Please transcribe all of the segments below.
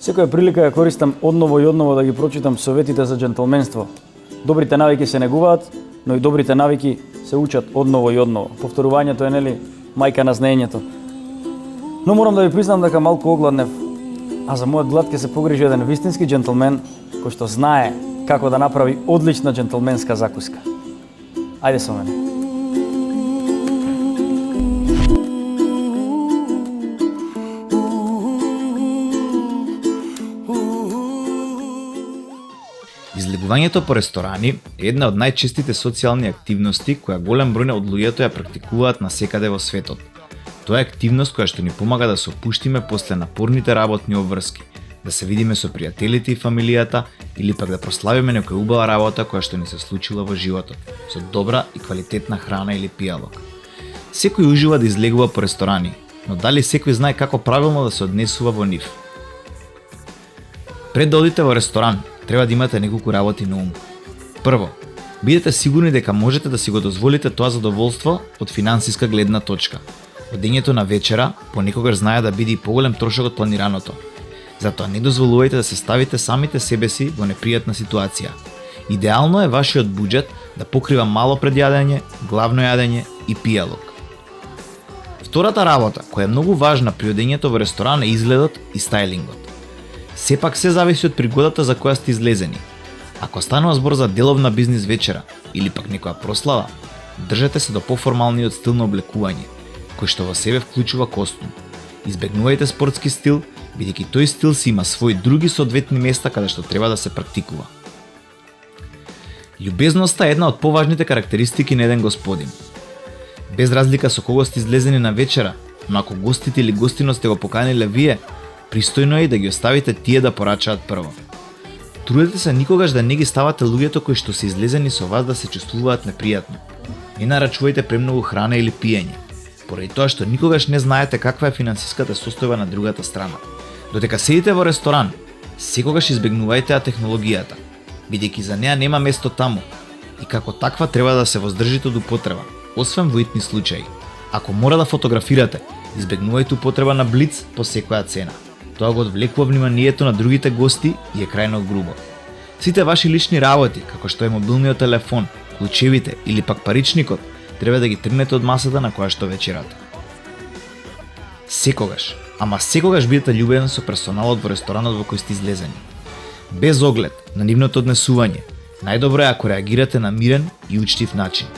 Секоја прилика ја користам одново и одново да ги прочитам советите за џентлменство. Добрите навики се негуваат, но и добрите навики се учат одново и одново. Повторувањето е нели мајка на знаењето. Но морам да ви признам дека малку огладнев, а за мојот глад ќе се погрижи еден вистински џентлмен кој што знае како да направи одлична џентлменска закуска. Ајде со мене. Излегувањето по ресторани е една од најчестите социјални активности која голем број од луѓето ја практикуваат насекаде во светот. Тоа е активност која што ни помага да се опуштиме после напорните работни обврски, да се видиме со пријателите и фамилијата или пак да прославиме некоја убава работа која што ни се случила во животот, со добра и квалитетна храна или пијалок. Секој ужива да излегува по ресторани, но дали секој знае како правилно да се однесува во нив? Пред да одите во ресторан, треба да имате неколку работи на ум. Прво, бидете сигурни дека можете да си го дозволите тоа задоволство од финансиска гледна точка. Одењето на вечера понекогаш знае да биде и поголем трошок од планираното. Затоа не дозволувајте да се ставите самите себе си во непријатна ситуација. Идеално е вашиот буџет да покрива мало предјадење, главно јадење и пијалок. Втората работа, која е многу важна при одењето во ресторан, е изгледот и стајлингот. Сепак се зависи од пригодата за која сте излезени. Ако станува збор за деловна бизнис вечера или пак некоја прослава, држете се до поформалниот стил на облекување, кој што во себе вклучува костум. Избегнувајте спортски стил, бидејќи тој стил си има своји други соодветни места каде што треба да се практикува. Љубезноста е една од поважните карактеристики на еден господин. Без разлика со кого сте излезени на вечера, но ако гостите или гостино сте го поканиле вие, пристојно е и да ги оставите тие да порачаат прво. Трудете се никогаш да не ги ставате луѓето кои што се излезени со вас да се чувствуваат непријатно. Не нарачувајте премногу храна или пиење, поради тоа што никогаш не знаете каква е финансиската состојба на другата страна. Додека седите во ресторан, секогаш избегнувајте технологијата, бидејќи за неа нема место таму и како таква треба да се воздржите од употреба, освен во итни случаи. Ако мора да фотографирате, избегнувајте употреба на блиц по секоја цена. Тоа го одвлекува вниманието на другите гости и е крајно грубо. Сите ваши лични работи, како што е мобилниот телефон, клучевите или пак паричникот, треба да ги тргнете од масата на која што вечерате. Секогаш, ама секогаш бидете љубезен со персоналот во ресторанот во кој сте излезени. Без оглед на нивното однесување, најдобро е ако реагирате на мирен и учтив начин.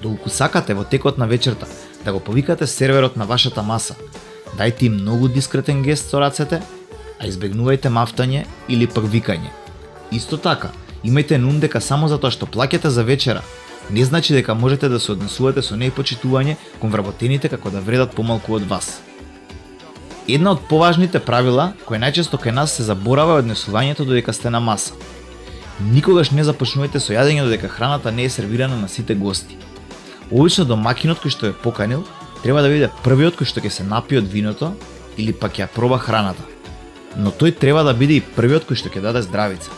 Доколку сакате во текот на вечерта да го повикате серверот на вашата маса, дајте им многу дискретен гест со рацете, а избегнувајте мафтање или пак викање. Исто така, имајте на ум дека само затоа што плаќате за вечера, не значи дека можете да се однесувате со непочитување кон вработените како да вредат помалку од вас. Една од поважните правила, кои најчесто кај нас се заборава е однесувањето додека сте на маса. Никогаш не започнувајте со јадење додека храната не е сервирана на сите гости. Обично домакинот кој што е поканил треба да биде првиот кој што ќе се напие од виното или пак ја проба храната. Но тој треба да биде и првиот кој што ќе даде здравица.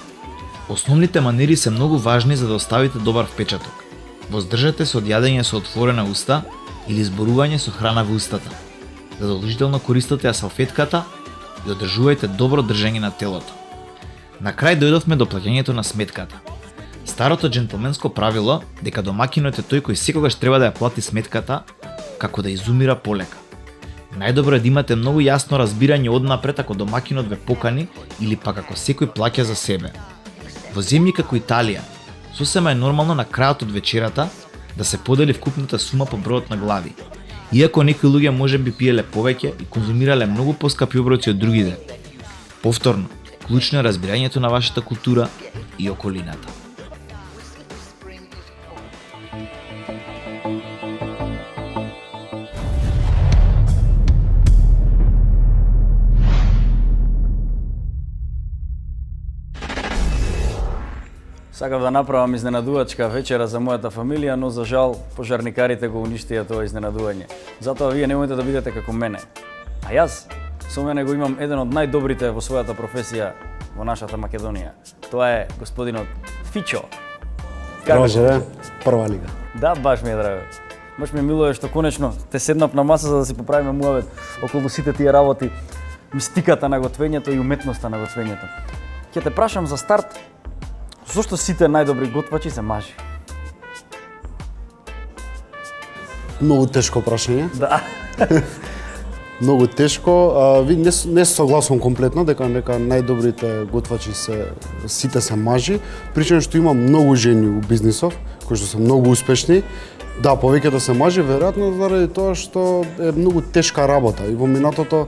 Основните манери се многу важни за да оставите добар впечаток. Воздржете се од јадење со отворена уста или зборување со храна во устата. Задолжително користете ја салфетката и одржувајте добро држење на телото. На крај дојдовме до плаќањето на сметката. Старото џентлменско правило дека домакинот е тој кој секогаш треба да ја плати сметката, како да изумира полека. Најдобро е да имате многу јасно разбирање однапред ако домакинот ве покани или пак ако секој плаќа за себе. Во земји како Италија, сосема е нормално на крајот од вечерата да се подели вкупната сума по бројот на глави. Иако некои луѓе можеби пиеле повеќе и конзумирале многу поскапи оброци од другите. Повторно, клучно е разбирањето на вашата култура и околината. Сакав да направам изненадувачка вечера за мојата фамилија, но за жал пожарникарите го уништија тоа изненадување. Затоа вие немојте да бидете како мене. А јас со мене го имам еден од најдобрите во својата професија во нашата Македонија. Тоа е господинот Фичо. Може, прва лига. Да, баш ми е драго. Баш ми е мило што конечно те седнав на маса за да си поправиме муавет околу сите тие работи. мистиката на готвењето и уметноста на готвењето. Ќе те прашам за старт, зошто сите најдобри готвачи се мажи? Многу тешко прашање. Да. Многу тешко. Ви не согласувам комплетно дека најдобрите готвачи сите се мажи, причина што има многу жени у бизнисов кои што се многу успешни. Да, повеќето се мажи, веројатно заради тоа што е многу тешка работа и во минатото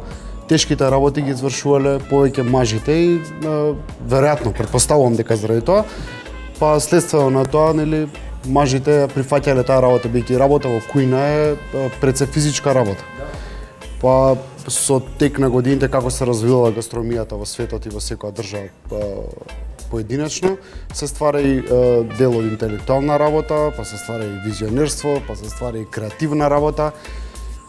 тешките работи ги извршувале повеќе мажите и веројатно претпоставувам дека заради тоа, па следствено на тоа, нели, мажите прифаќале таа работа, бидејќи работа во кујна е пред се физичка работа. Па со тек на годините како се развивала гастрономијата во светот и во секоја држава поединечно, се ствара и дел од интелектуална работа, па се ствара и визионерство, па се ствара и креативна работа.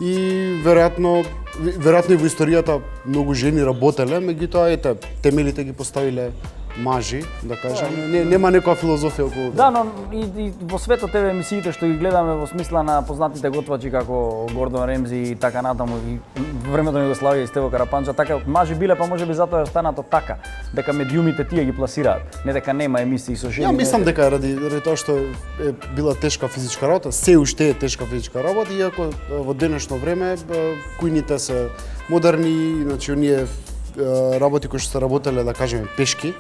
И веројатно и во историјата многу жени работеле, меѓутоа ете темелите ги поставиле мажи, да кажам. Нема некоја филозофија околу Да, но и во светот тебе емисиите што ги гледаме во смисла на познатите готвачи како Гордон Ремзи и така натаму и во времето на Југославија и Стево Карапанча, така мажи биле, па можеби затоа е останато така, дека медиумите тие ги пласираат, не дека нема емисии со жени. Ја мислам дека ради тоа што е била тешка физичка работа, се уште е тешка физичка работа, иако во денешно време кујните се модерни, значи оние работи кои што се работеле, да кажеме, пешки,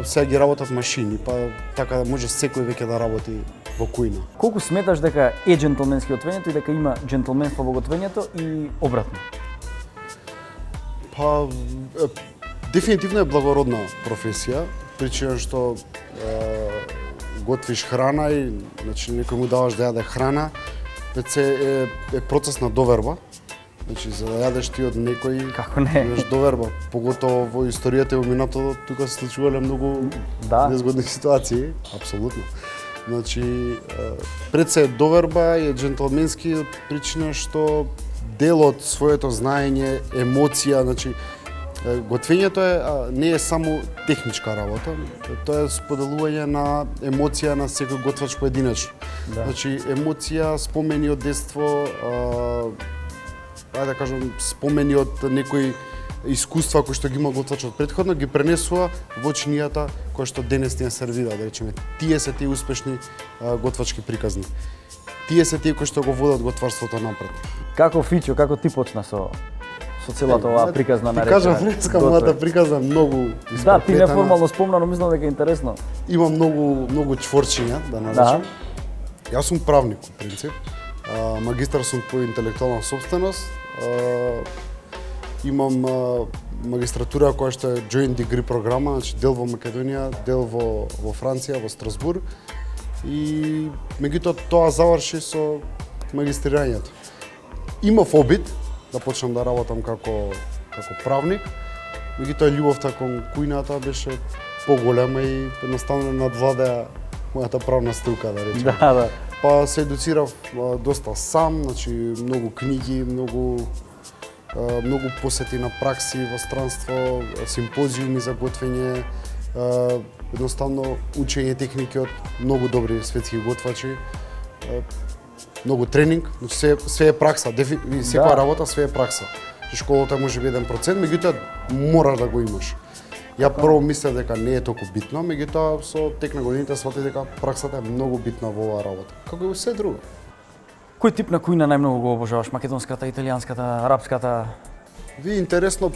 сега ги работат машини, па така може секој веќе да работи во кујна. Колку сметаш дека е џентлменски готвењето и дека има џентлменство во готвењето и обратно? Па дефинитивно е благородна професија, причина што готвиш храна и значи некој му даваш да јаде храна, веќе е процес на доверба. Значи, за да јадеш ти од некој, Како не? имаш доверба. Поготово во историјата и во минатото, тука се случувале многу незгодни ситуации. Апсолутно. Значи, пред се е доверба и е џентлменски од причина што дел од своето знаење, емоција, значи, готвењето не е само техничка работа, тоа е споделување на емоција на секој готвач поединечно. Да. Значи, емоција, спомени од детство, да кажам, спомени од некои искуства кои што ги има готвачот претходно, ги пренесува во чинијата кои што денес ни ја сервира, да речеме. Тие се тие успешни готвачки приказни. Тие се тие кои што го водат готварството напред. Како Фичо, како ти почна со целата оваа приказна Ти наречена? кажам, вреска мојата приказна многу Да, ти испреплетена. неформално спомнано, мислам дека е интересно. Има многу чворчиња, да наречем. Јас сум правник, по принцип. Магистар сум по интелектуална собственост. Имам магистратура која што е joint degree програма, значи дел во Македонија, дел во Франција, во Страсбург. И меѓутоа тоа заврши со магистрирањето. Имав обид да почнам да работам како правник, меѓутоа љубовта кон кујната беше поголема и едноставно надвладеа мојата правна струка, да речем. Да. Па се едуцирав доста сам, значи многу книги, многу посети на пракси во странство, симпозиуми за готвење, едноставно учење техники од многу добри светски готвачи, многу тренинг, но све е пракса, секоја работа све е пракса. Школата може би 1%, меѓутоа мораш да го имаш. Ја прво мислев дека не е толку битно, меѓутоа со тек на годините сватив дека праксата е многу битна во оваа работа, како и во се друго. Кој тип на кујна најмногу го обожаваш? Македонската, италијанската, арапската? Ви интересно,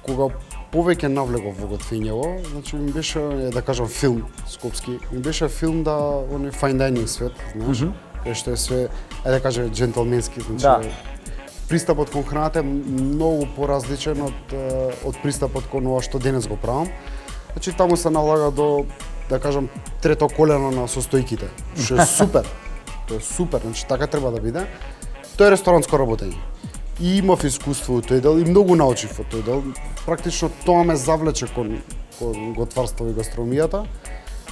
кога повеќе навлегов во готвењево, значи ми беше, да кажам, филм скопски. Ми беше филм да оној fine dining свет, знаеш, кај што е све, да кажем, џентлменски, значи пристапот кон храната е многу поразличен од пристапот кон ова што денес го правам. Значи таму се налага до, да кажам, трето колено на состојките, што е супер. Тоа е супер, значи така треба да биде. Тоа е ресторанско работење. И имав искуство во тој дел и многу научив од тој дел. Практично тоа ме завлече кон готварство и гастрономијата.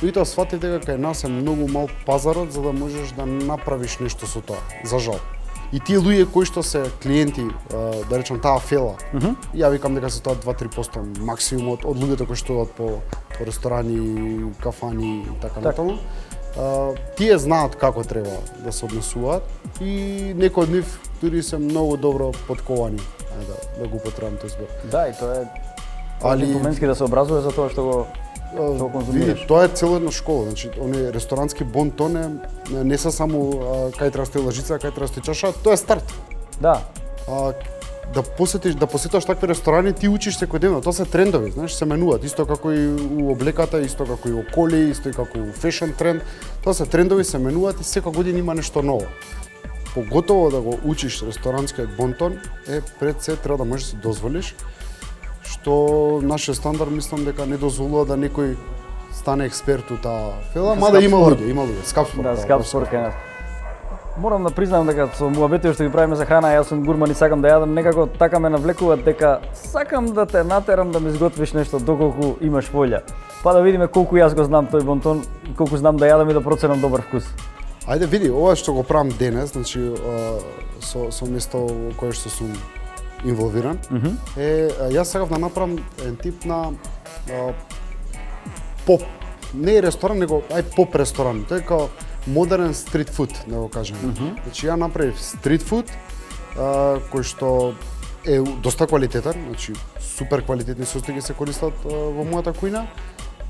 И тоа сватив дека кај нас е многу мал пазарот за да можеш да направиш нешто со тоа, за жал. И тие луѓе кои што се клиенти, да речем таа фела, ја викам дека се тоа 2-3% максимум од луѓето кои што одат по ресторани, кафани и така натаму. Тие знаат како треба да се однесуваат и некои од нив дури се многу добро подковани ајде да го употребам тој збор. Да, и тоа е Али джентлменски да се образува за тоа што го види, конзумираш. тоа е цела една школа, значи оној ресторански бонтон не се само кај треба стои лажица, кај треба стои чаша, тоа е старт. Да. Да посетиш такви ресторани, ти учиш секојдневно, тоа се трендови, знаеш, се менуваат, исто како и у облеката, исто како и у коли, исто и како у фешн тренд, тоа се трендови, се менуваат и секоја година има нешто ново. Поготово да го учиш ресторанскиот бонтон, пред се треба да можеш да си дозволиш, што нашиот стандард мислам дека не дозволува да некој стане експерт у таа фела, мада има луѓе, скап спорт. Да, скап спорт кај нас. Морам да признам дека со муабетите што ги правиме за храна, јас сум гурман и сакам да јадам, некако така ме навлекуваат дека сакам да те натерам да ми изготвиш нешто доколку имаш волја. Па да видиме колку јас го знам тој бонтон, колку знам да јадам и да проценам добар вкус. Ајде види, ова што го правам денес, значи со место кое што сум инволвиран, јас сакав да направам еден тип на поп, не е ресторан, него поп ресторан. Тој е као модерен стрит фуд, да го кажем. Значи ја направив стрит фуд кој што е доста квалитетен, значи супер квалитетни состојки се користат во мојата кујна,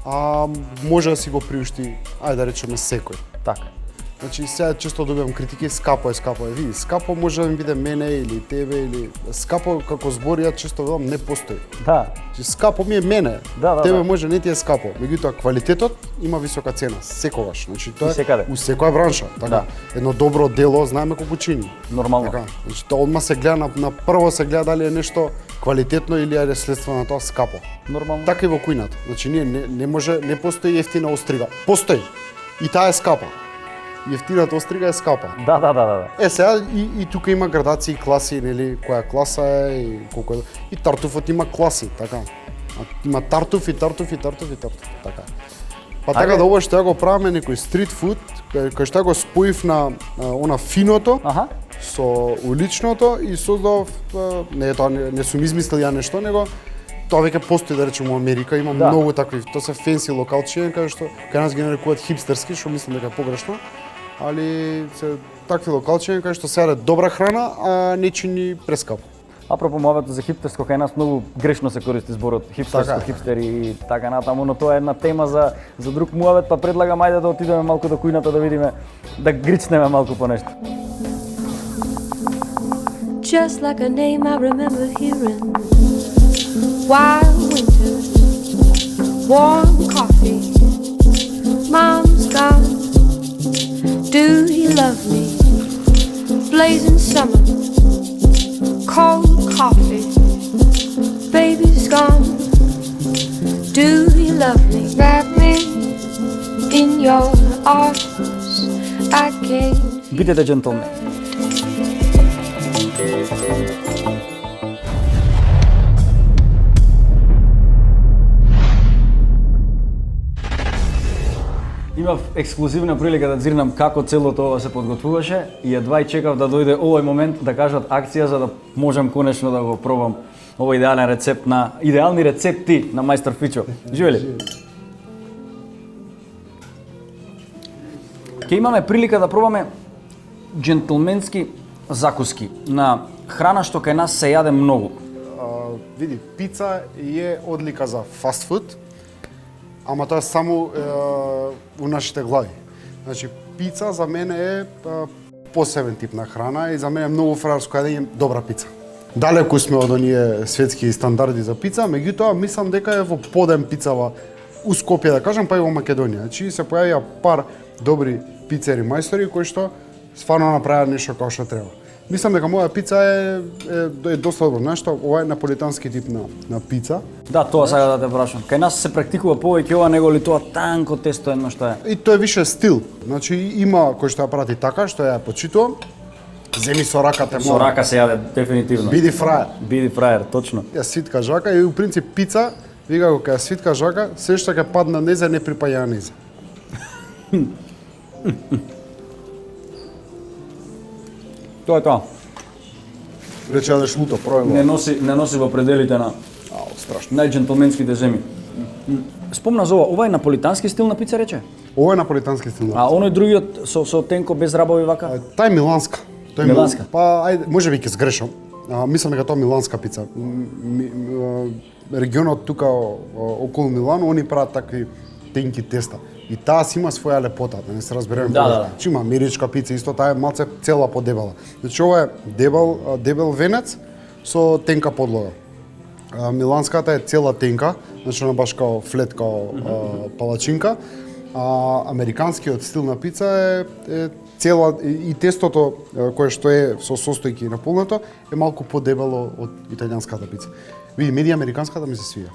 а може да си го приушти, ајде да речеме секој. Така. Значи сега често добивам критики, скапо е. Види, скапо може да ми биде мене или тебе или скапо како збор ја често велам не постои. Да. Значи скапо ми е мене. Да. Тебе може не ти е скапо. Меѓутоа квалитетот има висока цена секогаш. Значи тоа секаде. у секоја бранша, така. Да. Едно добро дело знаеме колку чини. Нормално. Така. Значи тоа одма се гледа на прво се гледа дали е нешто квалитетно или е следство на тоа скапо. Нормално. Така и во кујната. Значи не постои ефтина острига. Постои. И таа е скапа. Ефтината острига е скапа. Да. Сега и тука има градации, класи, нели, која класа е и колку е. И тартуфот има класи, така. Има тартуф, така. Па така да ова што ја го правиме некој стрит фуд, кај што го споив на она финото, со уличното и создав, не сум измислил ја нешто, него тоа веќе постои, да речеме, во Америка, има многу такви, тоа се фенси локалчиња, кај што кај нас ги нарекуваат хипстерски, што мислам дека е погрешно, али се такви локалчиња кај што се јаде добра храна, а не чини прескапо. Апропо мовето за хипстерско, кај нас многу грешно се користи зборот хипстерско, Така. хипстери и така натаму, но тоа е една тема за друг муавет, па предлагам ајде да отидеме малку до кујната да видиме, да грицнеме малку по нешто. Just like a name I remember hearing. Wild winters, warm coffee. Mom's gone. Do you love me? Blazing summer, cold coffee. Baby's gone. Do you love me? Wrap me in your arms. I can't. Бидете джентлмени. Имав ексклузивна прилика да дзирнам како целото ова се подготвуваше и едва и чекав да дојде овој момент да кажат акција за да можам конечно да го пробам овој идеален рецепт на идеални рецепти на мајстор Фичо. Живели. Ќе имаме прилика да пробаме джентлменски закуски на храна што кај нас се јаде многу. Види, пица е одлика за фастфуд, ама тоа е само у нашите глави. Значи, пица за мене е посебен тип на храна и за мене е многу фраерско да јадам добра пица. Далеку сме од оние светски стандарди за пица, меѓутоа мислам дека е во подем пицава у Скопје, да кажам, па и во Македонија. Значи, се појавија пар добри пицери мајстори кои што стварно направија нешто како што треба. Мислам дека моја пица е доста добро. Знаеш што, ова е наполитански тип на пица. Да, тоа сакам да те прашам. Кај нас се практикува повеќе ова него ли тоа танко тесто едно што е? И тоа е више стил. Значи има кој што ја прати така, што ја почитувам. Земи со раката Со рака се јаде дефинитивно. Биди фраер. Биди фраер, точно. Ја свитка жака и у принцип пица, вика го кога свитка жака, се што ќе падне незе не припаја незе. Тоа е тоа. Рече да шлуто, пројело. Не носи во пределите на Страшно. најджентлменските земи. Спомна за ова е наполитански стил на пица рече? Ова е наполитански стил. А оној другиот со тенко без рабови вака? Тај е миланска. Миланска. Па ајде, можеби ќе сгрешам. мислам дека тоа миланска пица. Регионот тука околу Милано, они прават такви тенки теста. И таа си има своја лепота, да не се разбереме. Да. Че има америчка пица, исто таа е малце цела подебела. Значи ова е дебел венец со тенка подлога. Миланската е цела тенка, значи она баш као флет, као палачинка. Американскиот стил на пица е цела и тестото кое што е со состојки наполнето е малку подебело од италијанската пица. Види, мене американската ми се свија.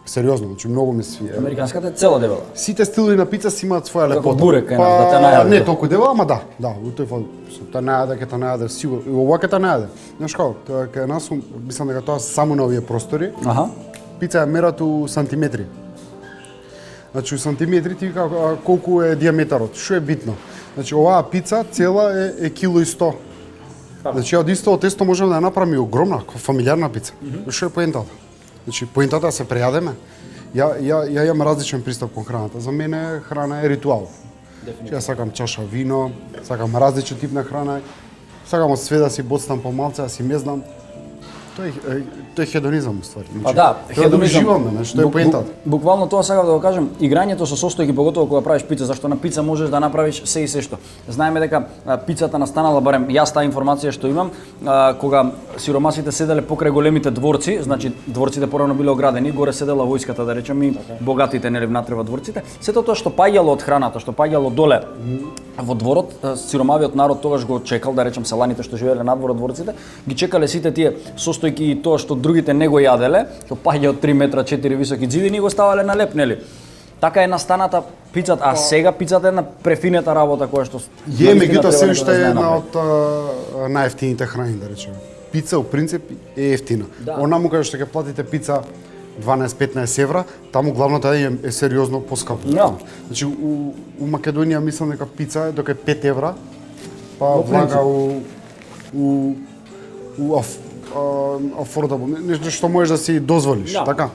Сериозно, значи многу ми се свија. Американската е цела дебела. Сите стилови на пица си имаат своја лепота. Како бурек, да те најаде. Не толку дебела, ама да, у тој фал те најаде, ќе те најаде сигурно. И ова ќе те најаде. Знаеш како, тоа кај нас мислам дека тоа само на овие простори. Аха. Пица е мерат у сантиметри. Значи у сантиметри ти вика колку е диаметарот, што е битно. Значи оваа пица цела е кило и 100. Значи од исто тесто можеме да ја направиме и огромна, фамилиарна пица. Што е поентата? Значи поентата да се прејадеме. Ја имам различен пристап кон храната. За мене храна е ритуал. Ја сакам чаша вино, сакам различен тип на храна. Сакам од све да си боцнам помалце, да си мезнам. Тоа е хедонизам, уствари. Па да, хедонизам. Да уживаме, значи тоа е поентата. Буквално тоа сакав да го кажем, играњето со состојки, поготово кога правиш пица, зашто на пица можеш да направиш се и се што. Знаеме дека пицата настанала, барем јас таа информација што имам, кога сиромасите седеле покрај големите дворци, значи дворците порано биле оградени, горе седела војската, да речеме, и богатите нели внатре во дворците. Сето тоа што паѓало од храната, што паѓало доле во дворот, сиромавиот народ тогаш го чекал, да речем селаните што живееле надвор од дворците, ги чекале сите тие состојки и тоа што другите не го јаделе, што паѓа од 3 метра 4 високи џивини, го ставале на леп, нели? Така е настаната пицата, а сега пицата е една префинета работа која што меѓутоа се уште е една од најефтините храни, да речеме. Пица, у принцип, е ефтина. Да. Онаму каде што ќе платите пица 12-15 евра, таму главното е сериозно поскапо. Да. Значи, у Македонија мислам дека пица е дока 5 евра, па влага у affordable, нешто што можеш да си дозволиш, Да. така?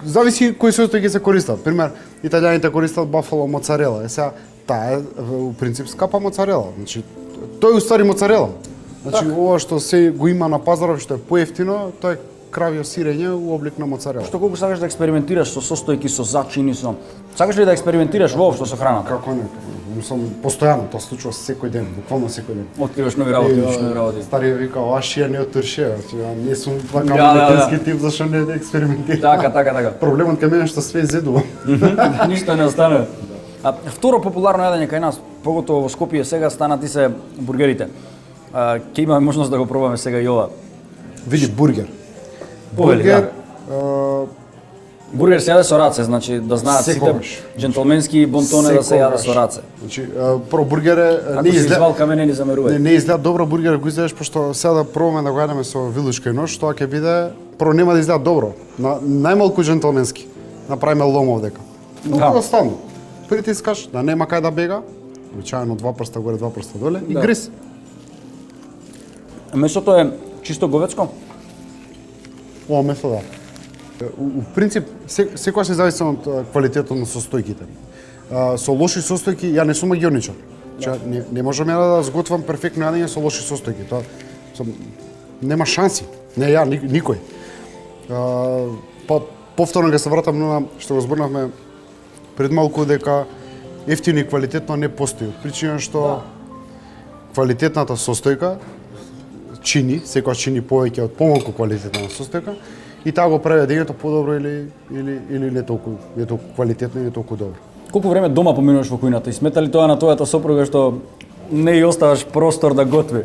Зависи кои состојки се користат. Пример, италијаните користат бафало моцарела. Сега таа е у принцип скапа моцарела. Значи тој е уствари моцарела. Значи ова што се го има на пазарот што е поевтино, тоа е кравјо сирење у облик на моцарела. Што колку сакаш да експериментираш со состојки, со зачини, со... Сакаш ли да експериментираш воопшто со храната? Како не? Мислам, постојано, тоа случува секој ден, буквално секој ден. Откриваш нови работи, Стариот вика, ова шија не од туршија, не сум така Да. малетенски тип, зашто не експериментирам. Така. Проблемот кај мене е што све изедувам. Ништо не остане. Второ популарно јадење кај нас, поготово во Скопје сега станати се бургерите. Ќе имаме можност да го пробаме сега и ова. Види, бургер. Повели, Бургер, Бургер се јаде со раце, значи да знаат сите Секогаш. джентлменски бонтоне да се јаде со раце. Значи, прво бургер е Ако се извалка мене ни замерува. не изгледа добро бургер го изедеш, пошто сега да пробаме да го јадеме со вилушка и нож, тоа ќе биде прво нема да изгледа добро. Најмалку джентлменски. Направиме ломов дека. Да. Да стално. Притискаш да нема кај да бега. Обичаено 2 прста горе, 2 прста доле и Да. гриз. Месото е чисто говецко. Ова месо да. У принцип, секојаш се зависи од квалитетот на состојките. Со лоши состојки, ја не сум магионичар. Не можам ја да сготвам перфектно јадење со лоши состојки. Тоа нема шанси. Не ја, никој. Па повторно ќе се вратам на што го зборнавме пред малку дека ефтино и квалитетно не постои. Причина што квалитетната состојка чини, секојаш чини повеќе од помалку квалитетна состојка и таа го прави јадењето подобро или не толку квалитетно и не толку добро. Колку време дома поминуваш во кујната и смета ли тоа на твојата сопруга што не ја оставаш простор да готви?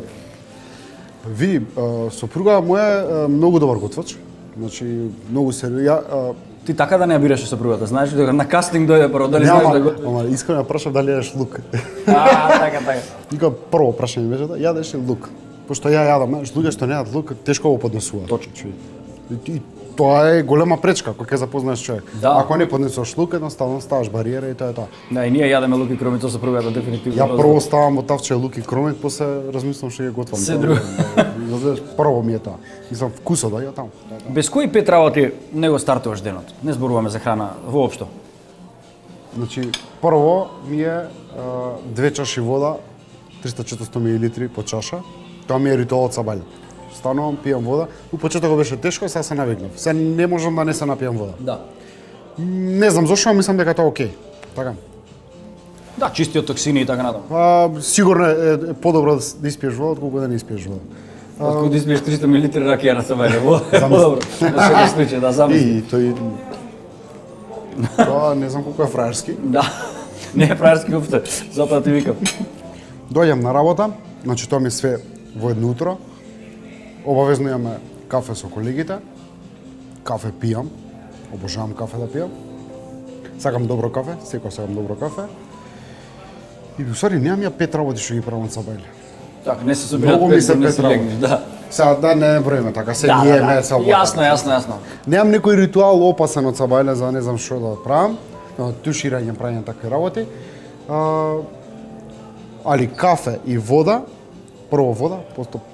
Види, сопруга моја е многу добар готвач. Значи, многу сериозно. Ти така да не ја бираш сопругата, знаеш ли дека на кастинг дојде прво, дали знаеш да готви? Ама искрено ја прашав дали јадеш лук. Така. Ника прво прашање беше да јадеш ли лук. Пошто ја јадам, знаеш, луѓе што не јадат лук тешко го поднесуваат. Точно. И тоа е голема пречка кога ќе запознаеш човек. Да. Ако не поднесуваш лук, едноставно ставаш бариера и тоа е тоа. Да, и ние јадеме лук и кромит со сопругата дефинитивно. Ја прво ставам во тавче лук и кромит, после размислам што ќе готвам. Се друго. Знаеш, прво ми е тоа. Мислам вкусот да ја таму. Без кои 5 работи не го стартуваш денот? Не зборуваме за храна воопшто. Значи, прво ми е 2 чаши вода, 300-400 мл по чаша. Тоа ми е ритуалот са бајле. Станувам, пијам вода. У почетокот беше тешко, сега се навикнав. Се не можам да не се напијам вода. Да. Не знам зошто, мислам дека тоа е окей. Така. Да, чисти од токсини и така натаму. Сигурно е подобро да испиеш вода, отколку да не испиеш вода. Откако да испиеш 300 мл ракија на сабајле, подобро. Да се го случи, да замисли. И тој... Тоа не знам колку е фраерски. Да. Не е фраерски уопште, затоа ти викам. Доаѓам на работа, значи тоа ми све во едно утро. Обавезно имаме кафе со колегите. Кафе пијам. Обожавам кафе да пијам. Сакам добро кафе, секој сакам добро кафе. И усари немам ја 5 работи што ги правам од сабајле. Така, не се собираат Многу ми се 5 не пет се работи. легнеш, да. Сега да не броиме така, се Да, јеме, да, се да. облака. Јасно. Немам некој ритуал опасен од сабајле за не знам што да правам. Туширање, правење такви работи. Али кафе и вода, прво вода,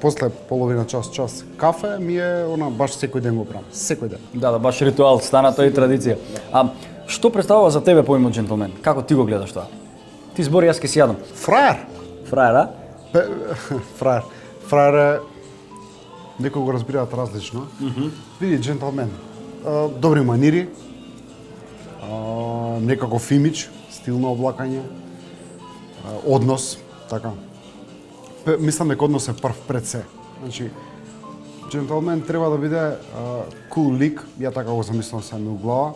после половина час кафе ми е она баш секој ден го правам, секој ден. Да, баш ритуал, стана тоа и традиција. А што представува за тебе поимот джентлмен? Како ти го гледаш тоа? Ти збори, јас ќе си јадам. Фраер. Фраер, а? Фраер. Фраер е... Некои го разбираат различно. Види, джентлмен. Добри манири, некаков имидж, стил на облакање, однос, така. Мислам дека однос е прв пред се. Значи, джентлмен треба да биде кул лик, ја така го замислам сами у глава,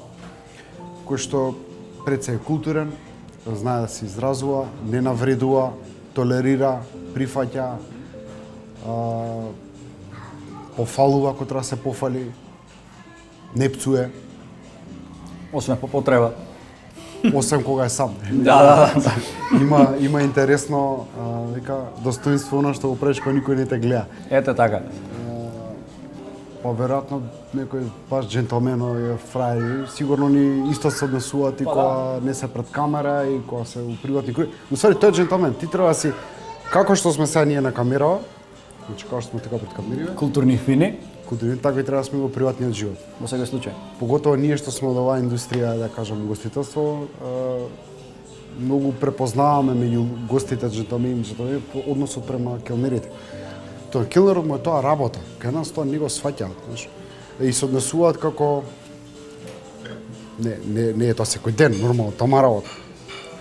кој што пред се е културен, знае да се изразува, не навредува, толерира, прифаќа, пофалува ако треба да се пофали, не пцуе, Освен по потреба. освен кога е сам. Да. Има интересно, вика, достоинство она што го правиш кога никој не те гледа. Ете така. Па веројатно некој баш джентлмено е фраери, сигурно ни исто се однесуваат и кога не се пред камера и кога се у приватни кругови. Но сори, тој е джентлмен, ти треба да си како што сме сега ние на камера, значи како што сме така пред камериве, Културни фини, културни, така и треба да сме во приватниот живот. во секој случај. Поготово ние што сме од оваа индустрија, да кажам, гостителство, многу препознаваме меѓу гостите джентлмени односот према келнерите. Тоа келнерот му е тоа работа, кај нас тоа не го сваќаат, знаеш. И се однесуваат како не е тоа секој ден, нормално, тама работа.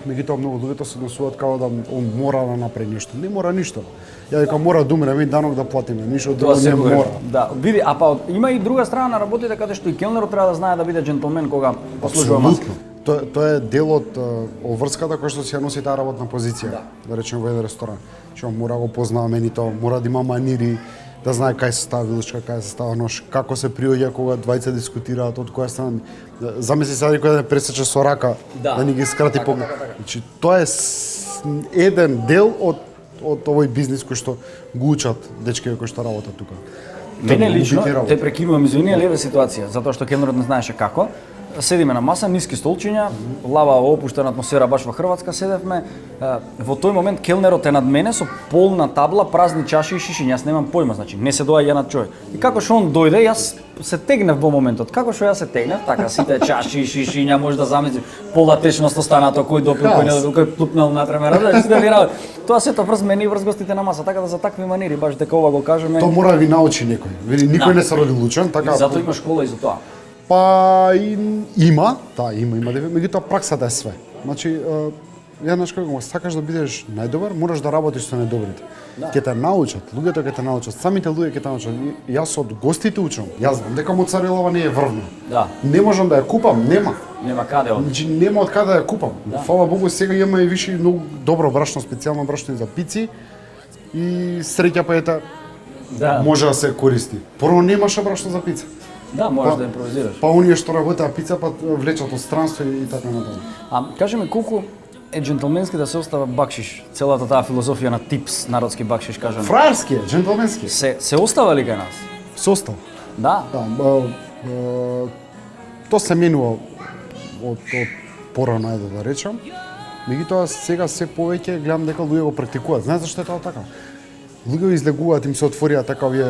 Меѓутоа многу луѓето се однесуваат како да он мора да направи нешто. Не мора ништо. Ја дека мора да умреме и данок да платиме, ништо друго не мора. Да, види, а па има и друга страна на работите каде што и келнерот треба да знае да биде джентлмен кога послужува маска. Тоа е дел од обврската која што си ја носи таа работна позиција. Да речеме во еден ресторан. Што мора го познава менито, мора да има манири, да знае кај се става вилучка, кај се става нож, како се приоѓа кога двајца дискутираат од која страна. Замисли сега некој да не пресече со рака, да ни ги скрати поглед. Значи тоа е еден дел од овој бизнис кој што го учат дечките кои што работат тука. Мене лично, работа. те прекинувам, извини, ali еве ситуација, затоа што келнерот не знаеше како. Седиме на маса, ниски столчиња, лава опуштена атмосфера баш во Хрватска седевме. Во тој момент келнерот е над мене со полна табла, празни чаши и шишиња. Јас немам појма, значи не се доаѓа над човек. И како што он дојде, јас се тегнев во моментот. Како што јас се тегнев, така сите чаши и шишиња, може да замислиш, пола течност останато, кој допил, кој не допил, кој плупнал натре ме разбираш, сите ли работи. Тоа сето врз мене и врз гостите на маса, така да за такви манири, баш дека ова го кажеме. Тоа мора да ви научи некој. Види, никој не се роди лучен, така. Затоа има школа и за тоа. Па има, меѓутоа праксата е све. Значи, ја знаеш како, сакаш да бидеш најдобар, мораш да работиш со најдобрите. Ќе те научат, луѓето ќе те научат, самите луѓе ќе те научат. Јас од гостите учам. Јас знам дека моцарелава не е врвна. Да. Не можам да ја купам, нема. Нема каде од. Значи нема од каде да ја купам. Фала Богу, сега имаме и више многу добро брашно, специјално брашно и за пици. И среќа па ета Да. може да се користи. Прво немаше брашно за пица. Да, можеш да импровизираш. Па оние што работеа пица па влечат од странство и така натаму. А кажи ми колку е джентлменски да се остава бакшиш, целата таа филозофија на типс, народски бакшиш, кажам. Фраерски е, джентлменски. Се остава ли кај нас? Состав. Да. Тоа се менува од порано, ајде да речам. Меѓутоа сега се повеќе гледам дека луѓе го практикуваат. Знаеш зашто е тоа така? луѓе излегуваат, им се отворија така овие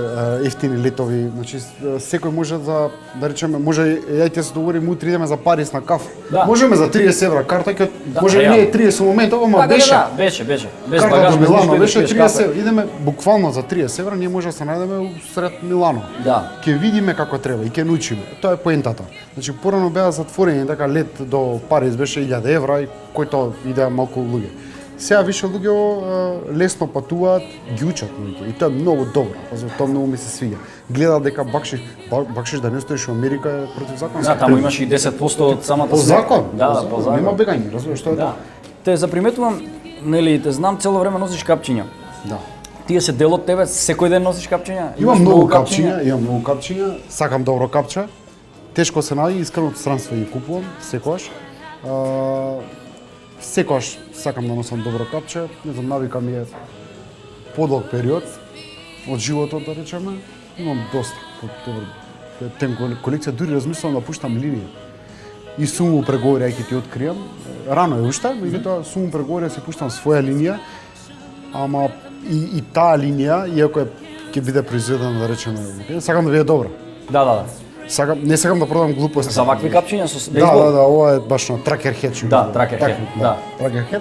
ефтини летови, значи секој може да речеме, може ја и ти се договориме утре идеме за Париз на каф. Да. Можеме за 30 евра карта, ќе Да, може реално. не е 30 момент, ама Да, беше. да, беше. Без Карта багаж, до без Милано ништо, беше идеш пиеш 30 кафе. евра. Идеме буквално за 30 евра, ние може да се најдеме сред Милано. Да. Ќе видиме како треба и ќе научиме. Тоа е поентата. Значи порано беа затворени така лет до Париз беше 1000 евра и којто идеа малку луѓе. Сега више луѓе лесно патуваат, ги учат луѓе и тоа е многу добро. Пазо, тоа многу ми се свиѓа. Гледаат дека бакшиш да не стоиш во Америка е противзаконско. Да, таму имаш и 10% од самата По закон. Да, по закон. Нема бегање, разбираш што е Да. тоа? Те заприметувам, нели, те знам цело време носиш капчиња. Да. Тие се дел од тебе, секој ден носиш капчиња? Имам многу капчиња, сакам добро капче. Тешко се наоѓа, искрено од странство ги купувам секогаш. Секогаш сакам да носам добро капче, не знам, навика ми е подолг период од животот, да речеме. Имам доста добро. Тем колекција, дури размислувам да пуштам линија. И сум преговори, ќе ти откријам. Рано е уште, меѓутоа сум преговори да си пуштам своја линија, ама и таа линија, иако ќе биде произведена, да речеме, сакам да биде добра. Да. Не сакам да продам глупости. За вакви капчиња со Да, ова е баш на Tracker Head. Да, Tracker Head, да. Tracker Head.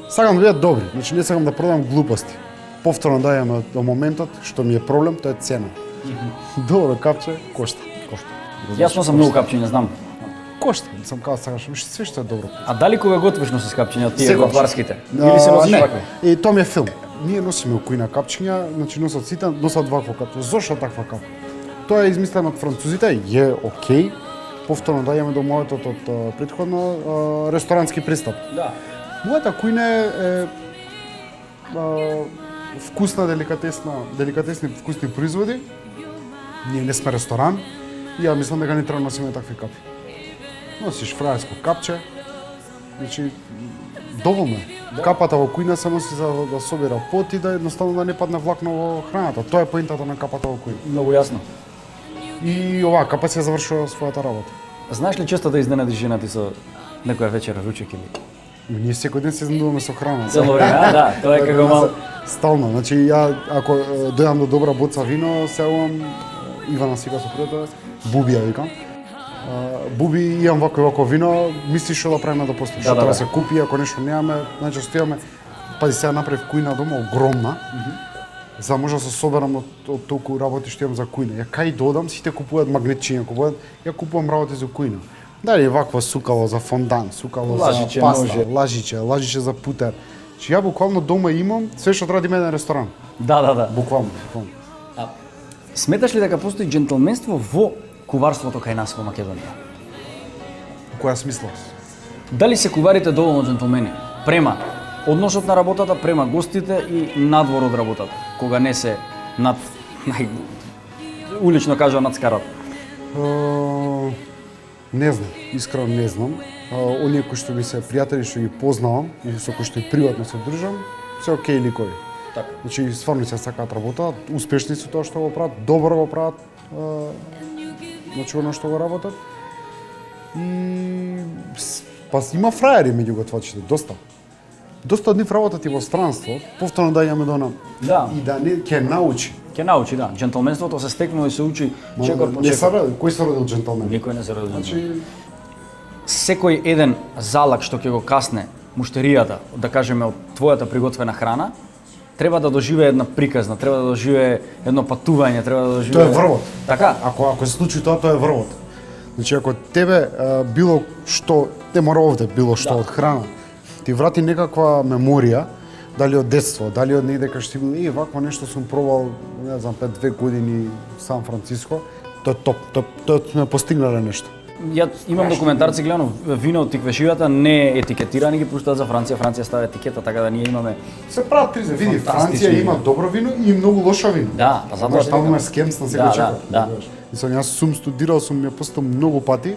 Сакам да бидат добри, значи не сакам да продам глупости. Повторно дајам до моментот, што ми е проблем, тоа е цена. Добро капче кошта. Јас носам многу капчиња, знам. Кошта, сам казал сакаш, све што е добро. А дали кога готвиш носиш капчиња од тие Секогаш. готварските? Или се носиш не. вакви? И тоа ми е филм. Ние носиме коина капчиња, значи носат сите, носат вакво капче. Зошто таква капа? Тоа е измислено од французите, е окей. Повторно дајаме до мојот од претходно ресторански пристап. Да. Мојата коина е вкусна, деликатесни вкусни производи. Ние не сме ресторан и ја мислам дека не треба да носиме такви капи. Носиш фраерско капче, значи доволно е. Капата во коина се носи за да собира пот и да едноставно да не падне влакно во храната. Тоа е поентата на капата во коина. Многу јасно. И оваа капа се завршува својата работа. Знаеш ли често да изненади жена ти со некоја вечера, ручек или? Ние секој ден се изненадуваме со храна. Цело време, а? Да, тоа е како мал... Стално, значи ја ако дојдам до добра боца вино, сеувам Ивана сега со пријател, Буби ја викам. Буби, имам вако вино, мислиш што да правиме да после, што Да. треба да се купи, ако нешто немаме, најчесто имаме, пази сега направив кујна дома огромна, за да може да се соберам од толку работи што имам за кујна. Ја кај додам, сите купуваат магнетчиња, ја купувам работи за кујна. Дали вакво сукало за фондан, сукало Лажиче, за паста, ноже. лажиче за путер. Че ја буквално дома имам све што треба да има еден ресторан. Да. Буквално. Сметаш ли дека постои џентлменство во куварството кај нас во Македонија? Која смисла? Дали се куварите доволно џентлмени? Према односот на работата, према гостите и надвор од работата, кога не се над улично кажа над скарата. Не знам, искрено не знам. Оние кои што ми се пријатели што ги познавам и со кои што и приватно се дружам, се окей ликови. Така. Значи стварно се сакаат работа, успешни се тоа што го прават, добро го прават, значи оно што го работат. И па има фраери меѓу готвачите, доста. Доста од нив работат и во странство, повторно дајаме до нам. Да. И да не ќе научи. Ќе научи, да. Џентлменството се стекнува и се учи чекор по Не се чекор. роди, кој се родил џентлмен? Никој не се роди џентлмен. Значи Секој еден залак што ќе го касне муштеријата, да кажеме од твојата приготвена храна, треба да доживее една приказна, треба да доживее едно патување, треба да доживее... Тоа е врвот. Така? Ако се случи тоа е врвот. Значи ако тебе било што, не мора овде било што од храна, ти врати некаква меморија, дали од детство, дали од негде кај што си бил, вакво нешто сум пробал, не знам, 5-2 години в Сан Франциско, тоа е топ, тоа сме постигнале нешто. Ја имам документарци гледано, вино од тиквешивата не е етикетирани, ги пуштаат за Франција, Франција ставя етикета, така да ние имаме... Се прават призе, види, Фантастично Франција вино. има добро вино и многу лошо вино. Да, па затоа Знаеш, ти таму викам. има скемс на Да, секој чекор. да. Мислам, јас сум студирал, сум ја постал многу пати,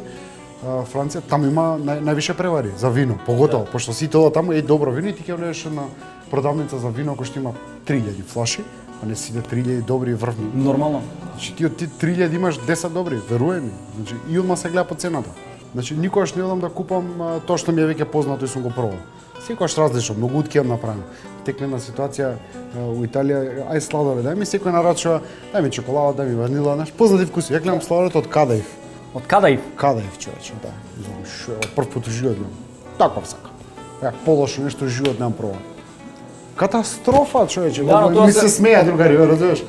Франција, таму има највише превари за вино, поготово, пошто сите одат таму, добро вино и ти ќе влезеш на продавница за вино кој што има 3000 флаши, а не сите 3000 добри и врвни. Нормално. Значи ти од ти 3000 имаш 10 добри, веруј ми. Значи и одма се гледа по цената. Значи никогаш не одам да купам тоа што ми е веќе познато и сум го пробал. Секојаш различно, многу од ќе направам. Текне на ситуација у Италија, ај сладолед, дај ми секој нарачува, дај ми чоколада, дај ми ванила, знаеш, познати вкуси. Ја гледам сладолед од Кадаив. Од Кадаив? Кадаив, човече, да. Знам, шо, од прв пат у живот гледам. Таков сака. Ја полошо нешто у живот немам пробал. Катастрофа, човече. Да, но тоа ми се- се смеја другари, разбираш?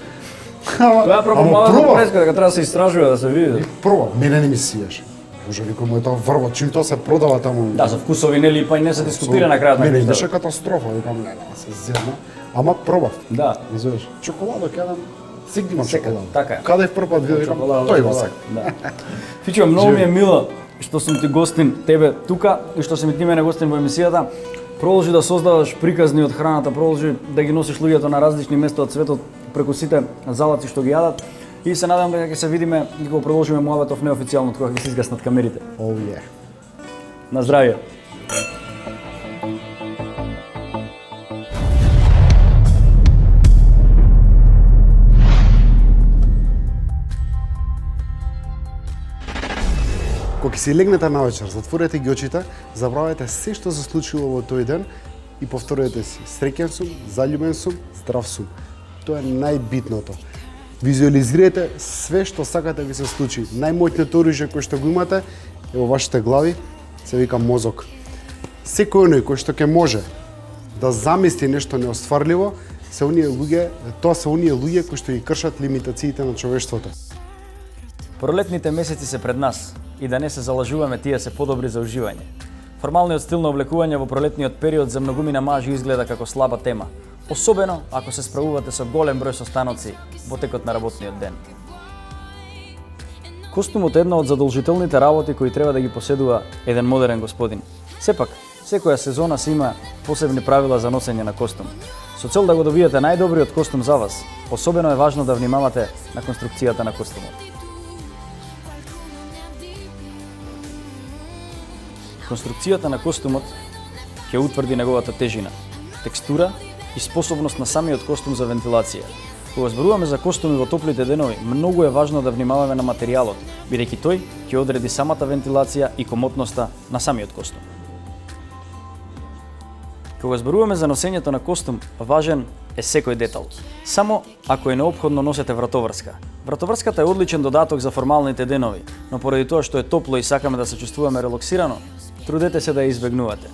Тоа е пропомалата преска, дека треба да се истражува, да се види. Проба, мене не ми се свиеш. Боже, викам, е тоа врво, чим тоа се продава таму. Да, за вкусови нели па и не се дискутира на крајот на Мене крајот. беше катастрофа, викам, не, се зедна. Ама пробав. Да. Разбираш? Чоколада кадам, секој има Секад, чоколада. така е. Каде прв пат видов, викам, тој го сак. Да. Фичо, многу ми е мило што сум ти гостин тебе тука и што си ми ти мене гостин во емисијата. Продолжи да создаваш приказни од храната, продолжи да ги носиш луѓето на различни места од светот преку сите залаци што ги јадат. И се надевам дека ќе се видиме и кога продолжиме муабетов неофицијално кога ќе се изгаснат камерите. Oh yeah. На здравје. Кога ќе си легнете навечер, затворете ги очите, забравете се што се случило во тој ден и повторете си: среќен сум, заљубен сум, здрав сум. Тоа е најбитното. Визуализирайте све што сакате ви се случи. Најмоќното оружје кое што го имате е во вашите глави, се вика мозок. Секој оној кој што ќе може да замисли нешто неостварливо, тоа се оние луѓе кои што ги кршат лимитациите на човештвото. Пролетните месеци се пред нас и да не се залажуваме, тие се подобри за уживање. Формалниот стил на облекување во пролетниот период за многумина мажи изгледа како слаба тема, особено ако се справувате со голем број состаноци во текот на работниот ден. Костумот е една од задолжителните работи кои треба да ги поседува еден модерен господин. Сепак, секоја сезона си има посебни правила за носење на костум. Со цел да го добиете најдобриот костум за вас, особено е важно да внимавате на конструкцијата на костумот. Конструкцијата на костумот ќе утврди неговата тежина, текстура и способност на самиот костум за вентилација. Кога зборуваме за костуми во топлите денови, многу е важно да внимаваме на материјалот, бидејќи тој ќе одреди самата вентилација и комотноста на самиот костум. Кога зборуваме за носењето на костум, важен е секој детал. Само ако е неопходно носете вратоврска. Вратоврската е одличен додаток за формалните денови, но поради тоа што е топло и сакаме да се чувствуваме релаксирано, трудете се да ја избегнувате.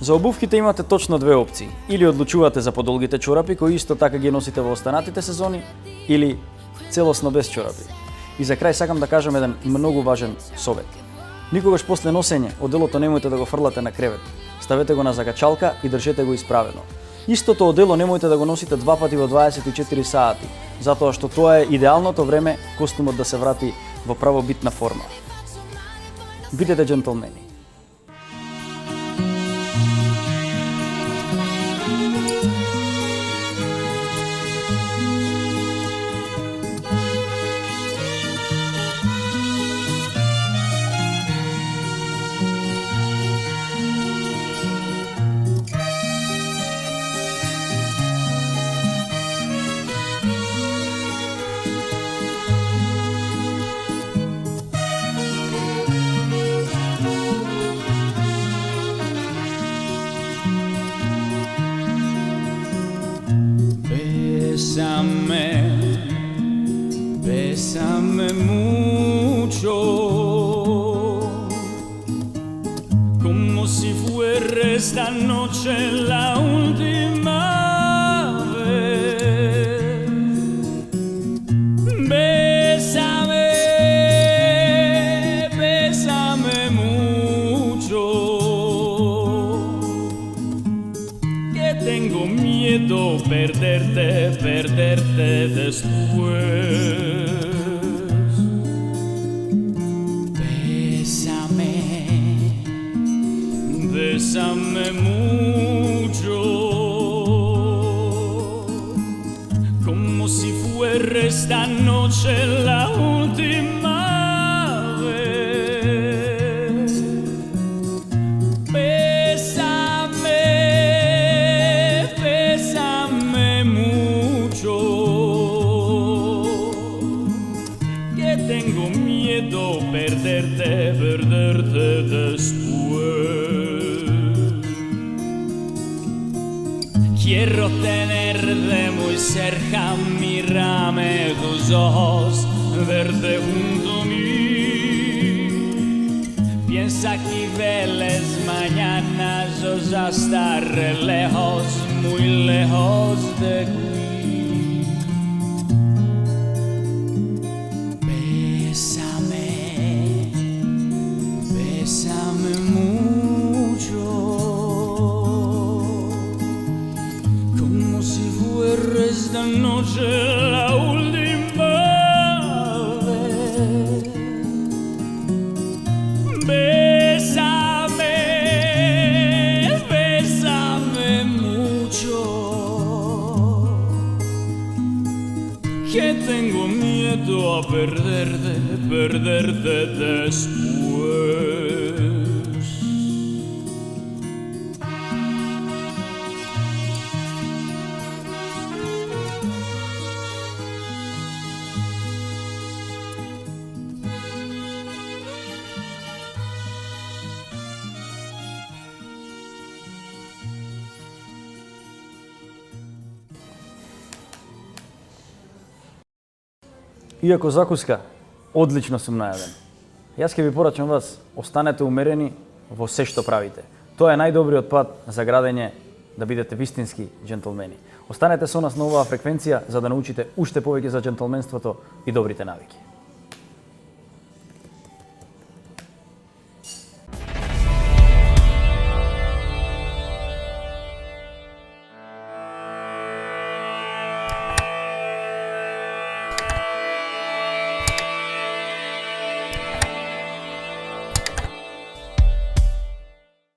За обувките имате точно две опции. Или одлучувате за подолгите чорапи, кои исто така ги носите во останатите сезони, или целосно без чорапи. И за крај сакам да кажам еден многу важен совет. Никогаш после носење оделото немојте да го фрлате на кревет. Ставете го на закачалка и држете го исправено. Истото одело немојте да го носите два пати во 24 сати, затоа што тоа е идеалното време костумот да се врати во правобитна форма. Бидете джентлмени. Bésame mucho, como si fuera esta noche la última vez. Bésame, bésame mucho, que tengo miedo perderte después. Bésame mucho, como si fuera esta noche la última vez. Bésame, bésame mucho, que tengo miedo perderte después. Quiero tenerte muy cerca, mírame tus ojos, verte junto a mí. Piensa que veles mañana yo ya estaré lejos, muy lejos de aquí. Bésame, bésame mucho, como si fuera esta noche la última vez. Bésame, bésame mucho, que tengo miedo a perderte después. Иако закуска, одлично сум најаден. Јас ќе ви порачам вас, останете умерени во се што правите. Тоа е најдобриот пат за градење да бидете вистински джентлмени. Останете со нас на оваа фреквенција за да научите уште повеќе за джентлменството и добрите навики.